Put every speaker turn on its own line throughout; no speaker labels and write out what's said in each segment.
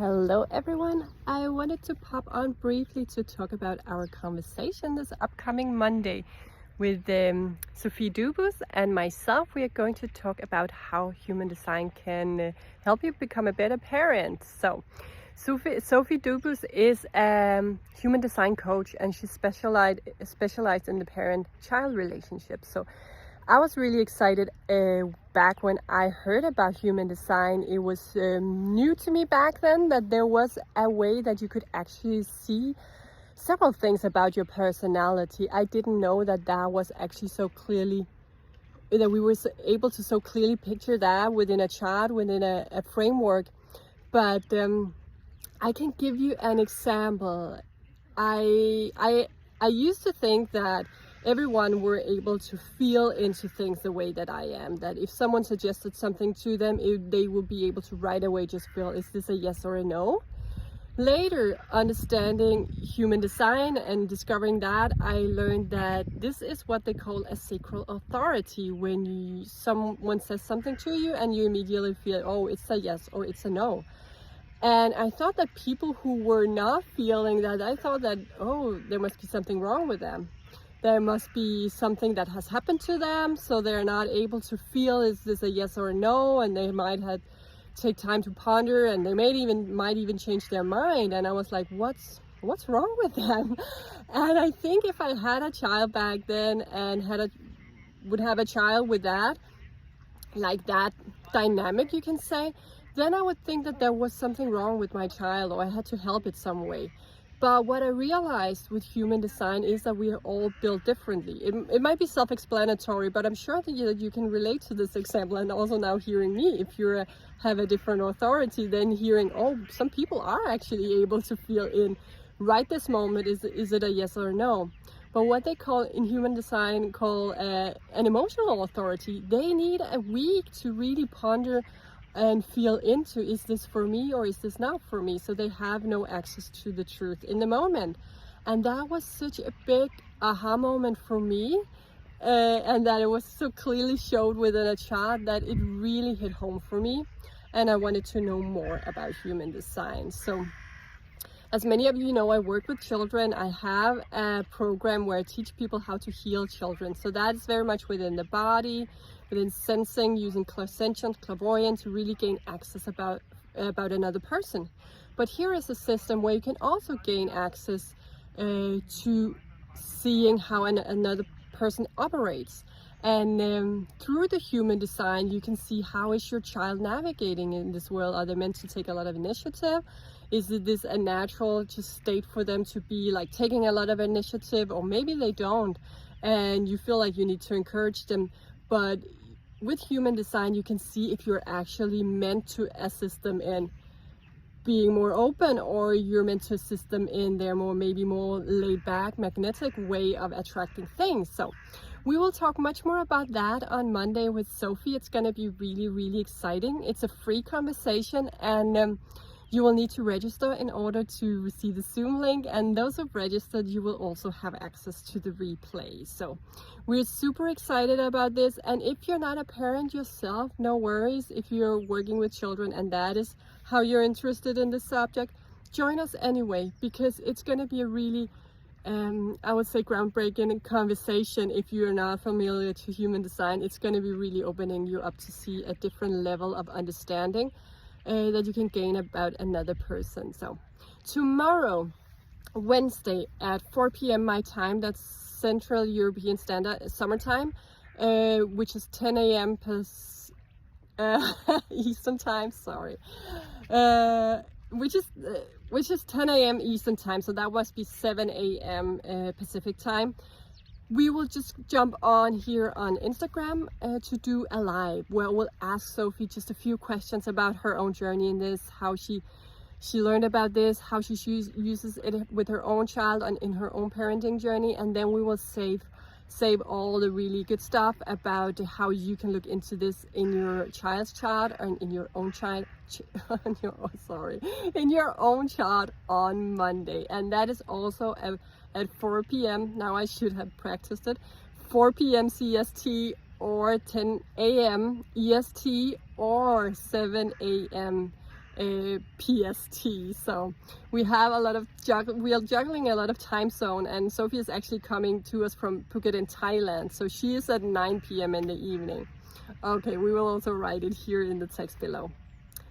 Hello everyone, I wanted to pop on briefly to talk about our conversation this upcoming Monday with Sophie Dubus and myself. We are going to talk about how human design can help you become a better parent. So Sophie Dubus is a human design coach, and she's specialized in the parent-child relationship. So I was really excited back when I heard about human design. It was new to me back then that there was a way that you could actually see several things about your personality. I didn't know that was actually so clearly, that we were able to so clearly picture that within a chart, within a framework. But I can give you an example. I used to think that everyone were able to feel into things the way that I am, that if someone suggested something to them, they would be able to right away just feel, is this a yes or a no? Later, understanding human design and discovering that, I learned that this is what they call a sacral authority. When someone says something to you and you immediately feel, oh, it's a yes or it's a no. And I thought that people who were not feeling that, I thought that, oh, there must be something wrong with them. There must be something that has happened to them, so they're not able to feel, is this a yes or a no? And they might have take time to ponder, and they might even change their mind. And I was like, what's wrong with them? And I think if I had a child back then and would have a child with that, like that dynamic, you can say, then I would think that there was something wrong with my child, or I had to help it some way. But what I realized with human design is that we are all built differently. It might be self-explanatory, but I'm sure that you can relate to this example. And also now hearing me, if you have a different authority, then hearing, oh, some people are actually able to feel in right this moment, is it a yes or a no? But what they call in human design an emotional authority, they need a week to really ponder and feel into, is this for me or is this not for me? So they have no access to the truth in the moment. And that was such a big aha moment for me, and that it was so clearly showed within a chart that it really hit home for me, and I wanted to know more about human design. So as many of you know, I work with children. I have a program where I teach people how to heal children. So that is very much within the body, within sensing, using clairsentience, clairvoyance to really gain access about another person. But here is a system where you can also gain access to seeing how another person operates. And through the human design, you can see, how is your child navigating in this world? Are they meant to take a lot of initiative? Is this a natural just state for them to be like taking a lot of initiative? Or maybe they don't, and you feel like you need to encourage them. But with human design, you can see if you're actually meant to assist them in being more open, or you're meant to assist them in their maybe more laid back, magnetic way of attracting things. So we will talk much more about that on Monday with Sophie. It's going to be really, really exciting. It's a free conversation, and you will need to register in order to receive the Zoom link. And those who've registered, you will also have access to the replay. So we're super excited about this. And if you're not a parent yourself, no worries. If you're working with children and that is how you're interested in this subject, join us anyway, because it's going to be a really I would say groundbreaking conversation. If you're not familiar to human design, it's going to be really opening you up to see a different level of understanding that you can gain about another person. So tomorrow, Wednesday at 4 p.m. my time, that's Central European Standard Summertime, which is 10 a.m. Eastern time, sorry, which is 10 a.m. Eastern time, so that must be 7 a.m. Pacific time. We will just jump on here on Instagram to do a live where we'll ask Sophie just a few questions about her own journey in this, how she learned about this, how she uses it with her own child and in her own parenting journey. And then we will save all the really good stuff about how you can look into this in your child's chart and in your own child in your own chart on Monday. And that is also at 4 p.m. Now I should have practiced it. 4 p.m. CEST or 10 a.m. EST or 7 a.m. PST. So we have a lot of we are juggling a lot of time zone, and Sophie is actually coming to us from Phuket in Thailand. So she is at 9 p.m. in the evening. Okay, we will also write it here in the text below.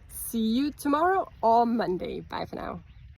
See you tomorrow or Monday. Bye for now.